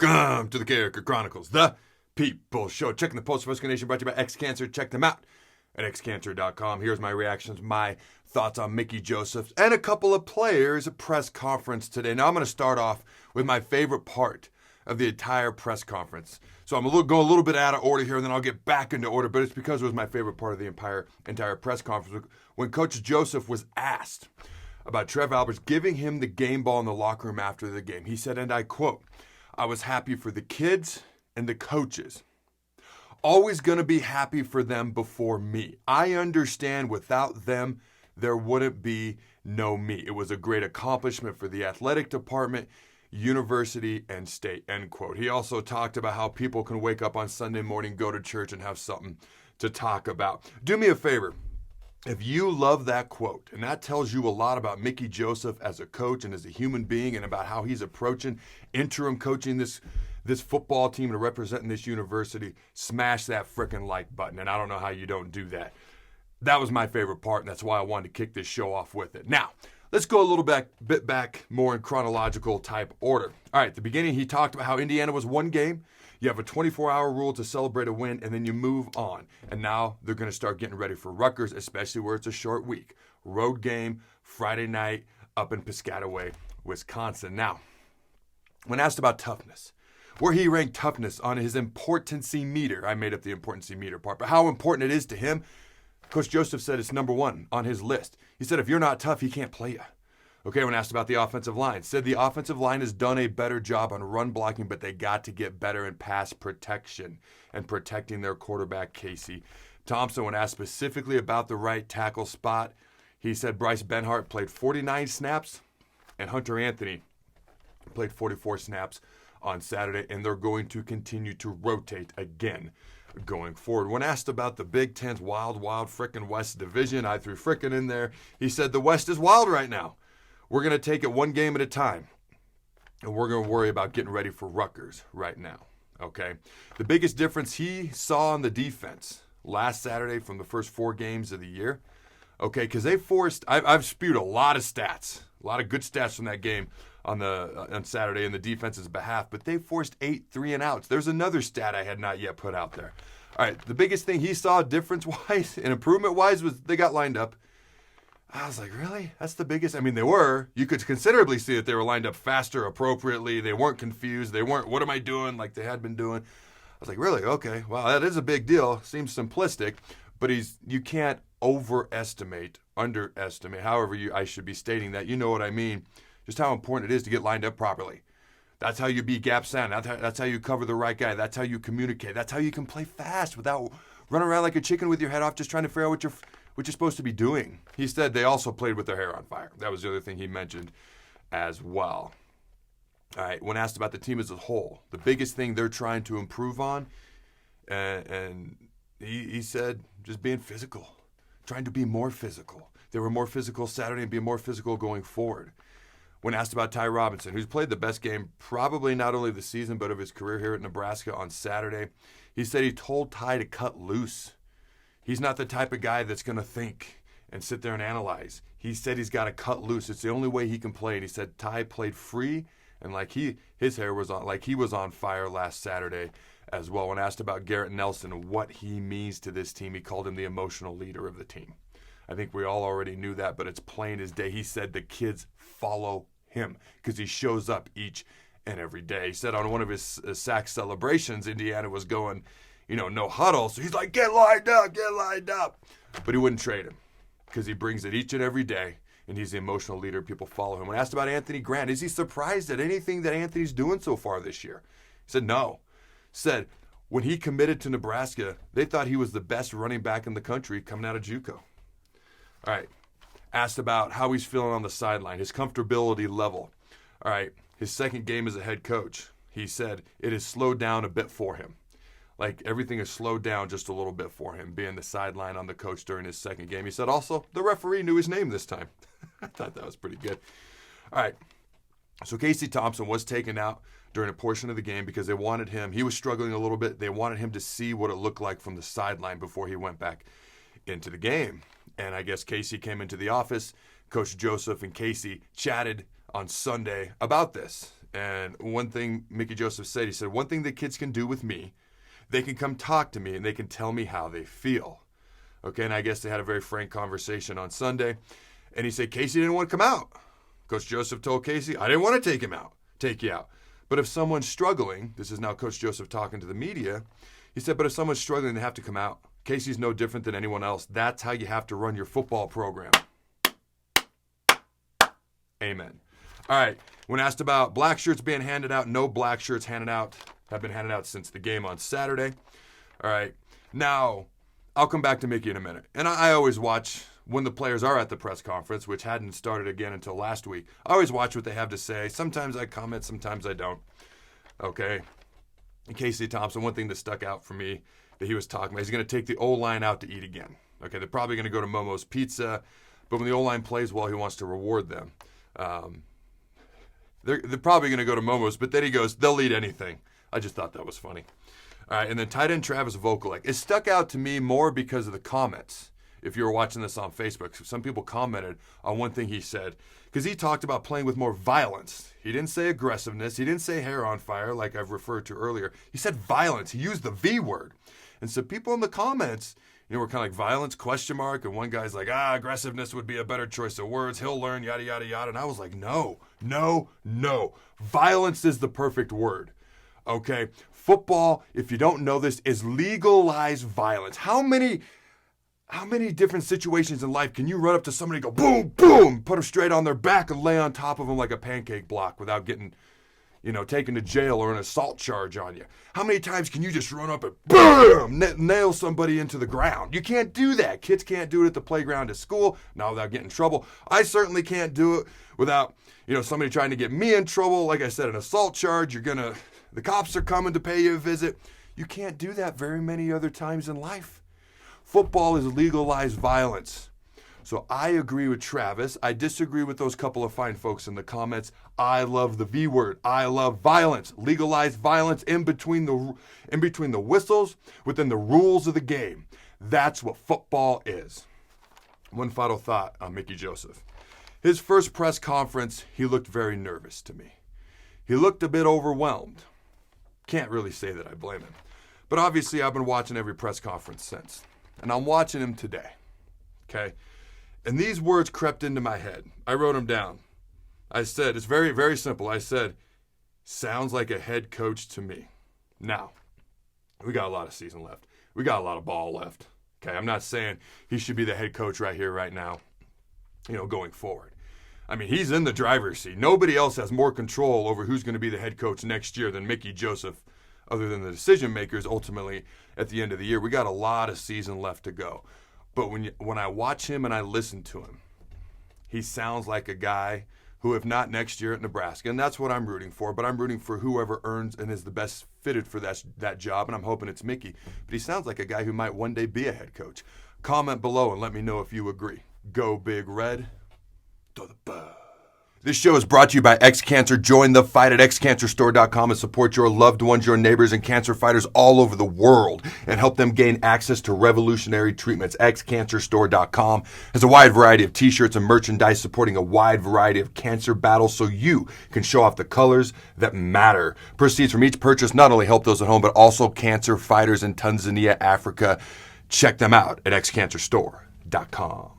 Welcome to the Carriker Chronicles, the People Show. Checking the Post for Nation, brought to you by XCancer. Check them out at XCancer.com. Here's my reactions, my thoughts on Mickey Joseph and a couple of players' press conference today. Now, I'm going to start off with my favorite part of the entire press conference. So I'm going a little bit out of order here, and then I'll get back into order, but it's because it was my favorite part of the entire press conference. When Coach Joseph was asked about Trev Alberts giving him the game ball in the locker room after the game, he said, and I quote, "I was happy for the kids and the coaches. Always going to be happy for them before me. I understand without them, there wouldn't be no me. It was a great accomplishment for the athletic department, university, and state," end quote. He also talked about how people can wake up on Sunday morning, go to church, and have something to talk about. Do me a favor. If you love that quote, and that tells you a lot about Mickey Joseph as a coach and as a human being and about how he's approaching interim coaching this football team and representing this university, smash that frickin' like button. And I don't know how you don't do that. That was my favorite part, and that's why I wanted to kick this show off with it. Now, let's go a little bit back more in chronological type order. All right, at the beginning, he talked about how Indiana was one game. You have a 24-hour rule to celebrate a win, and then you move on. And now they're going to start getting ready for Rutgers, especially where it's a short week. Road game, Friday night, up in Piscataway, Wisconsin. Now, when asked about toughness, where he ranked toughness on his importancy meter, I made up the importancy meter part, but how important it is to him, Coach Joseph said it's number one on his list. He said if you're not tough, he can't play you. Okay, when asked about the offensive line, said the offensive line has done a better job on run blocking, but they got to get better in pass protection and protecting their quarterback, Casey Thompson. When asked specifically about the right tackle spot, he said Bryce Benhart played 49 snaps and Hunter Anthony played 44 snaps on Saturday, and they're going to continue to rotate again going forward. When asked about the Big Ten's wild frickin' West division, I threw frickin' in there. He said the West is wild right now. We're going to take it one game at a time, and we're going to worry about getting ready for Rutgers right now, okay? The biggest difference he saw on the defense last Saturday from the first 4 games of the year, okay, because they forced, I've spewed a lot of stats, a lot of good stats from that game on Saturday in the defense's behalf, but they forced 8 3-and-outs. There's another stat I had not yet put out there. All right, the biggest thing he saw difference-wise and improvement-wise was they got lined up. I was like, really? That's the biggest? I mean, they were. You could considerably see that they were lined up faster, appropriately. They weren't confused. They weren't, what am I doing, like they had been doing. I was like, really? Okay. Wow, that is a big deal. Seems simplistic, but you can't underestimate, however I should be stating that. You know what I mean. Just how important it is to get lined up properly. That's how you be gap sound. That's how you cover the right guy. That's how you communicate. That's how you can play fast without running around like a chicken with your head off just trying to figure out what you're supposed to be doing. He said they also played with their hair on fire. That was the other thing he mentioned as well. All right, when asked about the team as a whole, the biggest thing they're trying to improve on, and he said just being physical, trying to be more physical. They were more physical Saturday and be more physical going forward. When asked about Ty Robinson, who's played the best game probably not only of the season but of his career here at Nebraska on Saturday, he said he told Ty to cut loose. He's not the type of guy that's going to think and sit there and analyze. He said he's got to cut loose. It's the only way he can play. And he said Ty played free and like his hair was on, like he was on fire last Saturday as well. When asked about Garrett Nelson and what he means to this team, he called him the emotional leader of the team. I think we all already knew that, but it's plain as day. He said the kids follow him because he shows up each and every day. He said on one of his sack celebrations, Indiana was going, no huddle. So he's like, get lined up. But he wouldn't trade him because he brings it each and every day, and he's the emotional leader. People follow him. When asked about Anthony Grant, is he surprised at anything that Anthony's doing so far this year? He said no. Said when he committed to Nebraska, they thought he was the best running back in the country coming out of JUCO. All right. Asked about how he's feeling on the sideline, his comfortability level. All right. His second game as a head coach, he said it has slowed down a bit for him. Like everything has slowed down just a little bit for him, being the sideline on the coach during his second game. He said also the referee knew his name this time. I thought that was pretty good. All right. So Casey Thompson was taken out during a portion of the game because they wanted him. He was struggling a little bit. They wanted him to see what it looked like from the sideline before he went back into the game. And I guess Casey came into the office. Coach Joseph and Casey chatted on Sunday about this. And one thing Mickey Joseph said, he said, one thing that kids can do with me, they can come talk to me and they can tell me how they feel. Okay, and I guess they had a very frank conversation on Sunday. And he said, Casey didn't want to come out. Coach Joseph told Casey, I didn't want to take you out. But if someone's struggling, this is now Coach Joseph talking to the media, he said, but if someone's struggling, they have to come out. Casey's no different than anyone else. That's how you have to run your football program. Amen. All right, when asked about black shirts being handed out, no black shirts have been handed out since the game on Saturday. All right, now I'll come back to Mickey in a minute. And I always watch when the players are at the press conference, which hadn't started again until last week. I always watch what they have to say. Sometimes I comment, sometimes I don't. Okay. And Casey Thompson, one thing that stuck out for me that he was talking about, he's going to take the O-line out to eat again. Okay, they're probably going to go to Momo's Pizza, but when the O-line plays well, he wants to reward them. They're probably going to go to Momo's, but then he goes, they'll eat anything. I just thought that was funny. All right, and then tight end Travis Vokalek. It stuck out to me more because of the comments. If you were watching this on Facebook, some people commented on one thing he said, because he talked about playing with more violence. He didn't say aggressiveness. He didn't say hair on fire like I've referred to earlier. He said violence. He used the V word. And so people in the comments, were kind of like violence, ? And one guy's like, aggressiveness would be a better choice of words. He'll learn, yada, yada, yada. And I was like, no. Violence is the perfect word. Okay? Football, if you don't know this, is legalized violence. How many different situations in life can you run up to somebody and go, boom, boom, put them straight on their back and lay on top of them like a pancake block without getting, taken to jail or an assault charge on you? How many times can you just run up and boom, nail somebody into the ground? You can't do that. Kids can't do it at the playground at school, not without getting in trouble. I certainly can't do it without, somebody trying to get me in trouble. Like I said, an assault charge, the cops are coming to pay you a visit. You can't do that very many other times in life. Football is legalized violence. So I agree with Travis. I disagree with those couple of fine folks in the comments. I love the V word. I love violence. Legalized violence in between the whistles, within the rules of the game. That's what football is. One final thought on Mickey Joseph. His first press conference, he looked very nervous to me. He looked a bit overwhelmed. Can't really say that I blame him. But obviously I've been watching every press conference since. And I'm watching him today, okay? And these words crept into my head. I wrote them down. I said, it's very, very simple. I said, sounds like a head coach to me. Now, we got a lot of season left. We got a lot of ball left, okay? I'm not saying he should be the head coach right here, right now, going forward. I mean, he's in the driver's seat. Nobody else has more control over who's going to be the head coach next year than Mickey Joseph, other than the decision makers ultimately at the end of the year. We got a lot of season left to go. But when I watch him and I listen to him, he sounds like a guy who, if not next year at Nebraska, and that's what I'm rooting for, but I'm rooting for whoever earns and is the best fitted for that job, and I'm hoping it's Mickey. But he sounds like a guy who might one day be a head coach. Comment below and let me know if you agree. Go Big Red. To the buzz. This show is brought to you by XCancer. Join the fight at XCancerStore.com and support your loved ones, your neighbors, and cancer fighters all over the world and help them gain access to revolutionary treatments. XCancerStore.com has a wide variety of t-shirts and merchandise supporting a wide variety of cancer battles so you can show off the colors that matter. Proceeds from each purchase not only help those at home, but also cancer fighters in Tanzania, Africa. Check them out at XCancerStore.com.